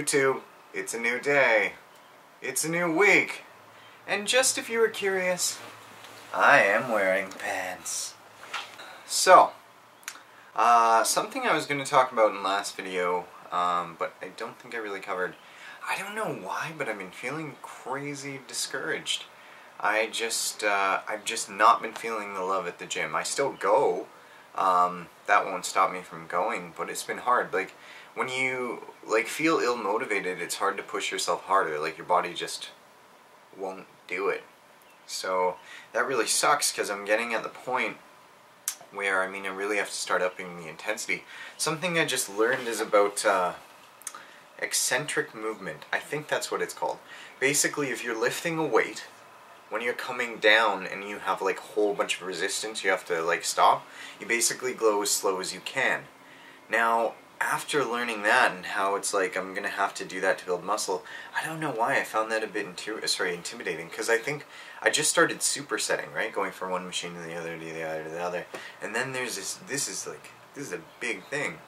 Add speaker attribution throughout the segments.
Speaker 1: YouTube. It's a new day. It's a new week. And just if you were curious, I am wearing pants. So, something I was going to talk about in the last video, but I don't think I really covered. I don't know why, but I've been feeling crazy discouraged. I've just not been feeling the love at the gym. I still go. That won't stop me from going, but it's been hard. Like, when you feel ill-motivated, it's hard to push yourself harder. Like, your body just won't do it. So that really sucks, because I'm getting at the point where, I really have to start upping the intensity. Something I just learned is about eccentric movement. I think that's what it's called. Basically, if you're lifting a weight, when you're coming down and you have like a whole bunch of resistance, you have to like stop, you basically go as slow as you can. Now, after learning that and how it's like I'm gonna have to do that to build muscle, I don't know why I found that a bit intimidating, because I think I just started supersetting, right? Going from one machine to the other, to the other, to the other. And then there's this is a big thing.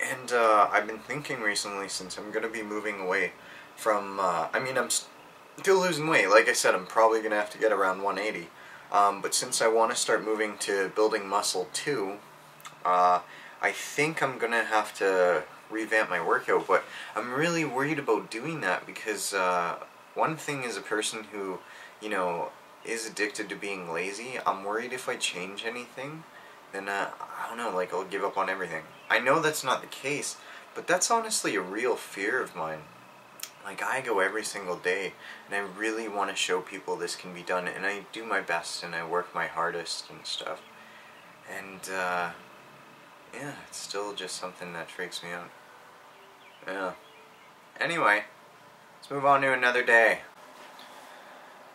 Speaker 1: And I've been thinking recently, since I'm gonna be moving away from, I'm still losing weight. Like I said, I'm probably gonna have to get around 180. But since I want to start moving to building muscle too, I think I'm gonna have to revamp my workout, but I'm really worried about doing that because one thing is a person who, is addicted to being lazy. I'm worried if I change anything, then I don't know, like I'll give up on everything. I know that's not the case, but that's honestly a real fear of mine. Like, I go every single day, and I really want to show people this can be done, and I do my best, and I work my hardest and stuff. And, yeah, it's still just something that freaks me out. Yeah. Anyway, let's move on to another day.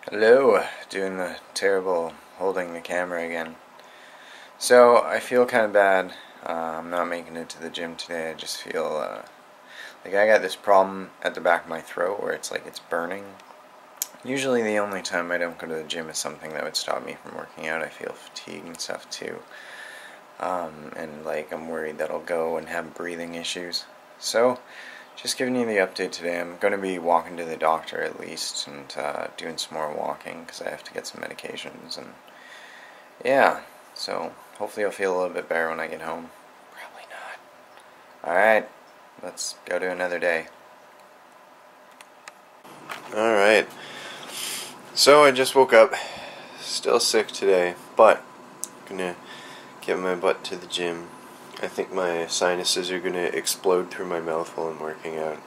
Speaker 1: Hello, doing the terrible holding the camera again. So, I feel kind of bad. I'm not making it to the gym today. I just feel, like I got this problem at the back of my throat where it's like it's burning. Usually the only time I don't go to the gym is something that would stop me from working out. I feel fatigue and stuff too. And like I'm worried that I'll go and have breathing issues. So, just giving you the update today. I'm going to be walking to the doctor at least and doing some more walking because I have to get some medications. And yeah, so hopefully I'll feel a little bit better when I get home. Probably not. Alright. Let's go to another day. Alright. So I just woke up. Still sick today, but I'm gonna get my butt to the gym. I think my sinuses are gonna explode through my mouth while I'm working out.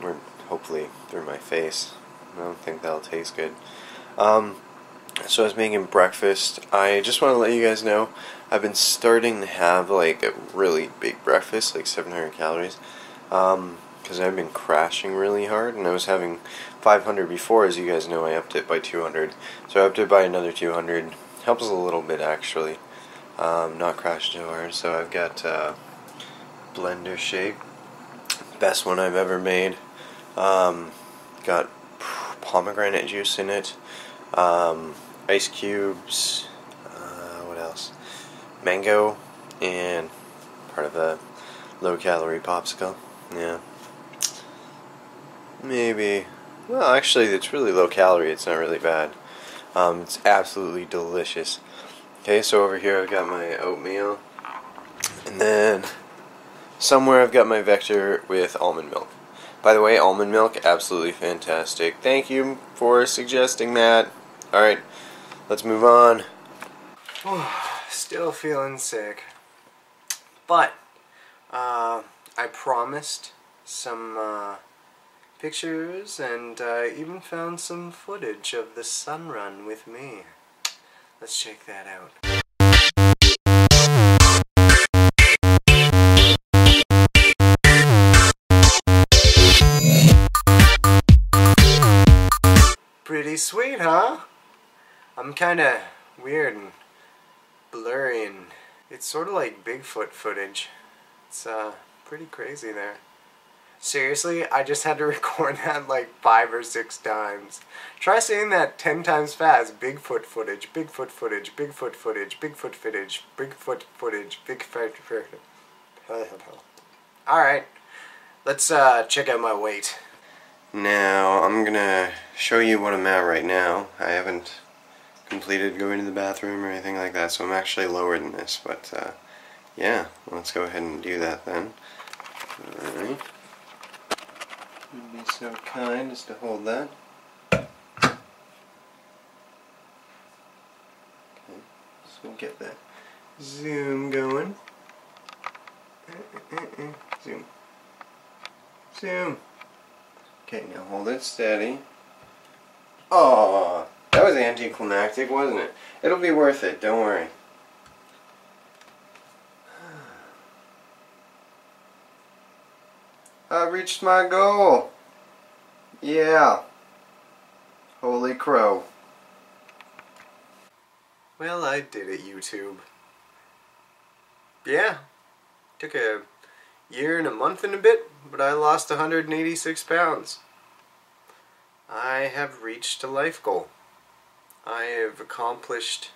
Speaker 1: Or hopefully through my face. I don't think that'll taste good. So I was making breakfast. I just want to let you guys know I've been starting to have like a really big breakfast, like 700 calories, because I've been crashing really hard, and I was having 500 before. As you guys know, I upped it by 200, so I upped it by another 200. Helps a little bit actually, not crash too hard. So I've got blender shake, best one I've ever made. Got pomegranate juice in it. Ice cubes, what else? Mango, and part of a low-calorie popsicle. Yeah. Maybe. Well, actually, it's really low-calorie. It's not really bad. It's absolutely delicious. Okay, so over here I've got my oatmeal, and then somewhere I've got my Vector with almond milk. By the way, almond milk, absolutely fantastic. Thank you for suggesting that. Alright. Let's move on. Still feeling sick. But, I promised some pictures and even found some footage of the sun run with me. Let's check that out. Pretty sweet, huh? I'm kinda weird and blurry, and it's sort of like Bigfoot footage. It's pretty crazy there. Seriously, I just had to record that like 5 or 6 times. Try saying that 10 times fast. Bigfoot footage, Bigfoot footage, Bigfoot footage, Bigfoot footage, Bigfoot footage, Bigfoot footage. Alright. Let's check out my weight. Now, I'm gonna show you what I'm at right now. I haven't completed going to the bathroom or anything like that, so I'm actually lower than this, but yeah, let's go ahead and do that then. Alright. You'd be so kind as to hold that. Okay, so we'll get that zoom going. Zoom. Zoom. Okay, now hold it steady. Oh, that was anticlimactic, wasn't it? It'll be worth it, don't worry. I reached my goal. Yeah. Holy crow. Well, I did it, YouTube. Yeah. Took a year and a month and a bit, but I lost 186 pounds. I have reached a life goal. I have accomplished,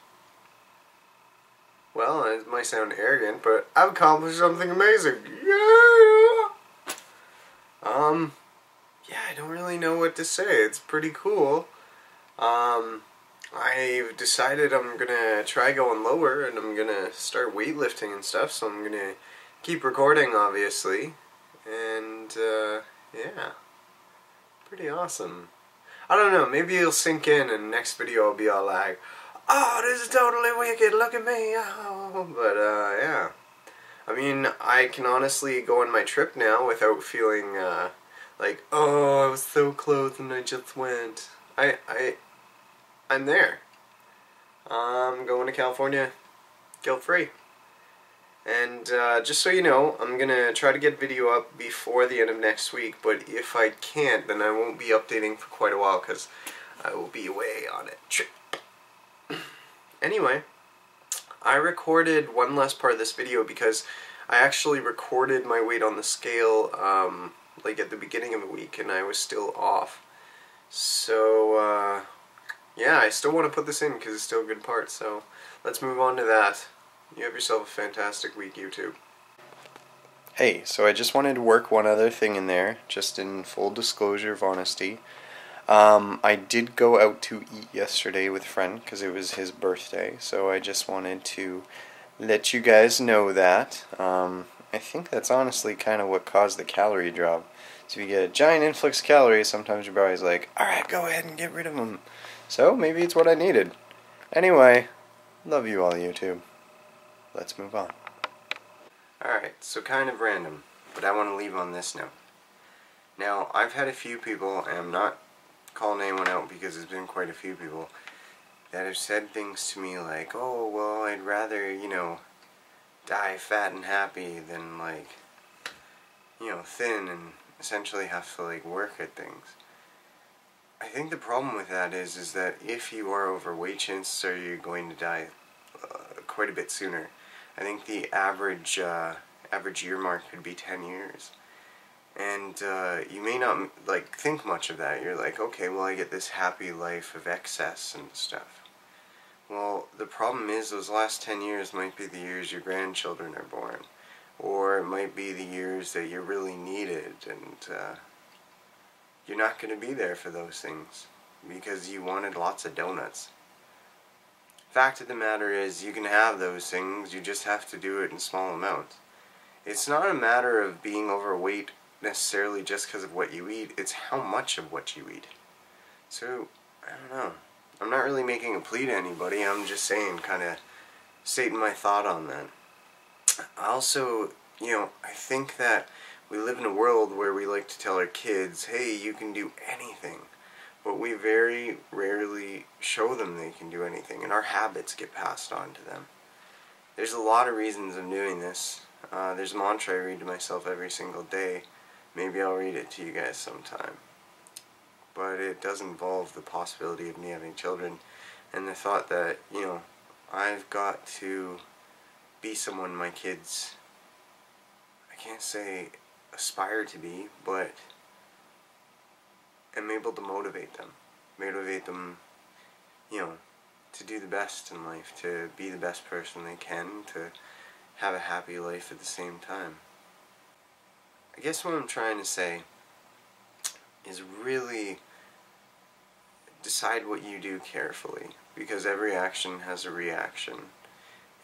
Speaker 1: well, it might sound arrogant, but I've accomplished something amazing. Yeah! Yeah, I don't really know what to say. It's pretty cool. I've decided I'm gonna try going lower, and I'm gonna start weightlifting and stuff, so I'm gonna keep recording, obviously. And, yeah. Pretty awesome. I don't know, maybe it'll sink in, and next video I'll be all like, oh, this is totally wicked, look at me, oh. But, yeah. I mean, I can honestly go on my trip now without feeling, like, oh, I was so close and I just went. I'm there. I'm going to California guilt-free. And just so you know, I'm going to try to get video up before the end of next week, but if I can't, then I won't be updating for quite a while because I will be away on a trip. Anyway, I recorded one last part of this video because I actually recorded my weight on the scale like at the beginning of the week and I was still off. So, yeah, I still want to put this in because it's still a good part, so let's move on to that. You have yourself a fantastic week, YouTube. Hey, so I just wanted to work one other thing in there, just in full disclosure of honesty. I did go out to eat yesterday with a friend because it was his birthday, so I just wanted to let you guys know that. I think that's honestly kind of what caused the calorie drop. So if you get a giant influx of calories, sometimes your body's like, alright, go ahead and get rid of them. So maybe it's what I needed. Anyway, love you all, YouTube. Let's move on. Alright, so kind of random, but I want to leave on this note. Now, I've had a few people, and I'm not calling anyone out because there's been quite a few people, that have said things to me like, oh, well, I'd rather, you know, die fat and happy than, like, you know, thin and essentially have to, like, work at things. I think the problem with that is that if you are overweight, chances are you're going to die quite a bit sooner. I think the average year mark could be 10 years. And you may not like think much of that. You're like, okay, well, I get this happy life of excess and stuff. Well, the problem is those last 10 years might be the years your grandchildren are born. Or it might be the years that you're really needed and you're not going to be there for those things because you wanted lots of donuts. Fact of the matter is, you can have those things, you just have to do it in small amounts. It's not a matter of being overweight necessarily just because of what you eat, it's how much of what you eat. So, I don't know. I'm not really making a plea to anybody, I'm just saying, kind of stating my thought on that. Also, you know, I think that we live in a world where we like to tell our kids, hey, you can do anything. But we very rarely show them they can do anything, and our habits get passed on to them. There's a lot of reasons I'm doing this. There's a mantra I read to myself every single day. Maybe I'll read it to you guys sometime. But it does involve the possibility of me having children, and the thought that, you know, I've got to be someone my kids, I can't say aspire to be, but am able to motivate them, you know, to do the best in life, to be the best person they can, to have a happy life at the same time.
Speaker 2: I guess what I'm trying to say is really decide what you do carefully, because every action has a reaction.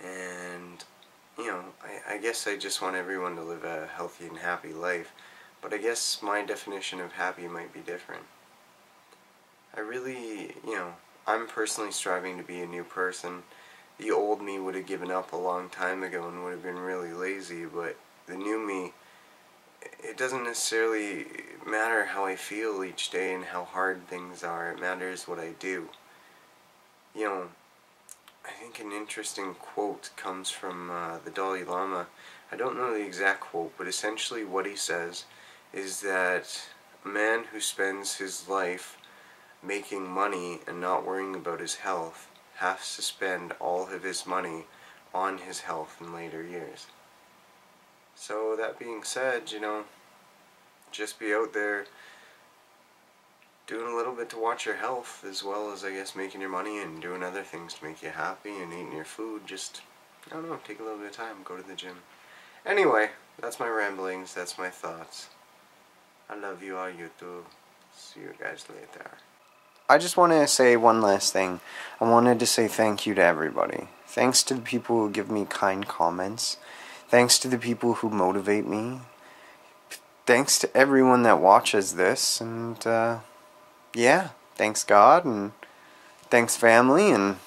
Speaker 2: And, you know, I guess I just want everyone to live a healthy and happy life, but I guess my definition of happy might be different. I really, you know, I'm personally striving to be a new person. The old me would have given up a long time ago and would have been really lazy, but the new me, it doesn't necessarily matter how I feel each day and how hard things are. It matters what I do. You know, I think an interesting quote comes from the Dalai Lama. I don't know the exact quote, but essentially what he says is that a man who spends his life making money and not worrying about his health has to spend all of his money on his health in later years. So that being said, you know, just be out there doing a little bit to watch your health, as well as, I guess, making your money and doing other things to make you happy and eating your food. Just, I don't know, take a little bit of time, go to the gym. Anyway, that's my ramblings, that's my thoughts. I love you all, YouTube. See you guys later. I just want to say one last thing. I wanted to say thank you to everybody. Thanks to the people who give me kind comments. Thanks to the people who motivate me. Thanks to everyone that watches this. And, yeah. Thanks God, and thanks family, and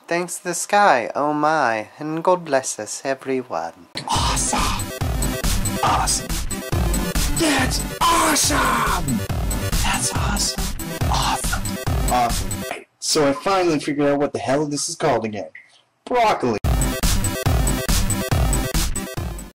Speaker 2: thanks the sky. Oh my. And God bless us, everyone.
Speaker 3: Awesome! Awesome! That's awesome! That's awesome! Awesome! Awesome. So I finally figured out what the hell this is called again. Broccoli.